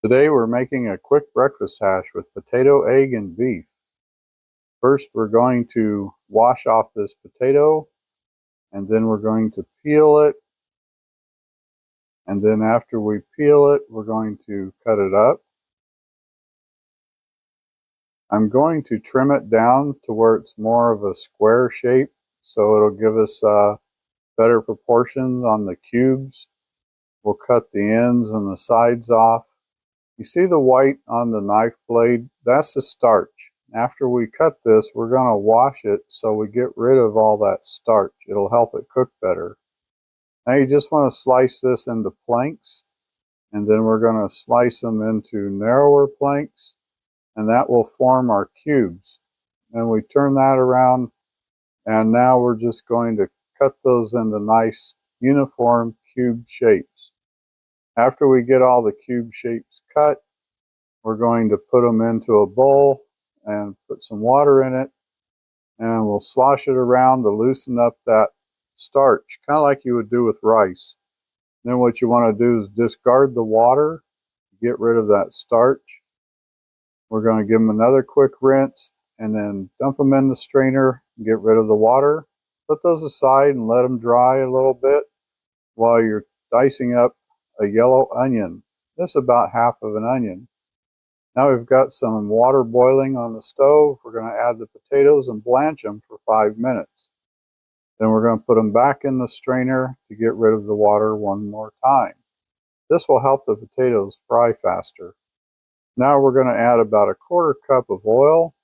Today we're making a quick breakfast hash with potato, egg, and beef. First we're going to wash off this potato, and then we're going to peel it, and then after we peel it we're going to cut it up. I'm going to trim it down to where it's more of a square shape, so it'll give us better proportions on the cubes. We'll cut the ends and the sides off. You see the white on the knife blade? That's the starch. After we cut this, we're going to wash it so we get rid of all that starch. It'll help it cook better. Now you just want to slice this into planks, and then we're going to slice them into narrower planks, and that will form our cubes. And we turn that around, and now we're just going to cut those into nice uniform cube shapes. After we get all the cube shapes cut, we're going to put them into a bowl and put some water in it, and we'll slosh it around to loosen up that starch, kind of like you would do with rice. Then what you want to do is discard the water, get rid of that starch. We're going to give them another quick rinse and then dump them in the strainer, get rid of the water. Put those aside and let them dry a little bit while you're dicing up a yellow onion. This is about half of an onion. Now we've got some water boiling on the stove. We're going to add the potatoes and blanch them for 5 minutes. Then we're going to put them back in the strainer to get rid of the water one more time. This will help the potatoes fry faster. Now we're going to add about 1/4 cup of oil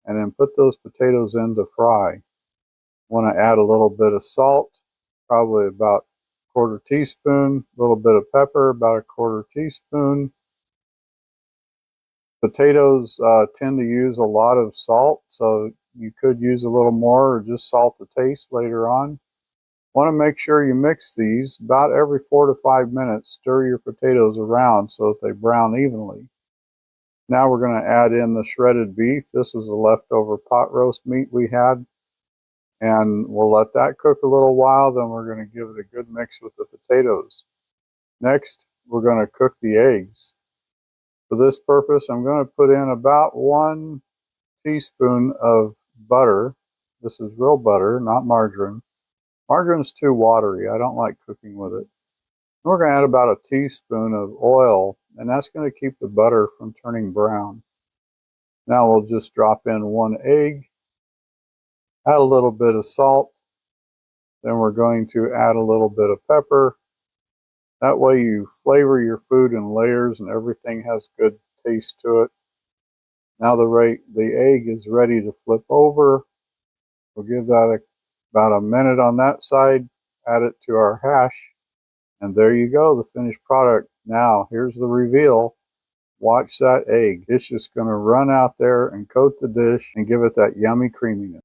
and then put those potatoes in to fry. Want to add a little bit of salt, probably about 1/4 teaspoon, a little bit of pepper, about 1/4 teaspoon. Potatoes tend to use a lot of salt, so you could use a little more or just salt to taste later on. Want to make sure you mix these about every 4 to 5 minutes. Stir your potatoes around so that they brown evenly. Now we're going to add in the shredded beef. This was the leftover pot roast meat we had, and we'll let that cook a little while. Then we're going to give it a good mix with the potatoes. Next, we're going to cook the eggs. For this purpose, I'm going to put in about 1 teaspoon of butter. This is real butter, not margarine. Margarine's too watery. I don't like cooking with it. We're going to add about 1 teaspoon of oil, and that's going to keep the butter from turning brown. Now we'll just drop in 1 egg, add a little bit of salt, then we're going to add a little bit of pepper. That way you flavor your food in layers and everything has good taste to it. Now the egg is ready to flip over. We'll give that about a minute on that side, add it to our hash, and there you go, the finished product. Now here's the reveal. Watch that egg. It's just going to run out there and coat the dish and give it that yummy creaminess.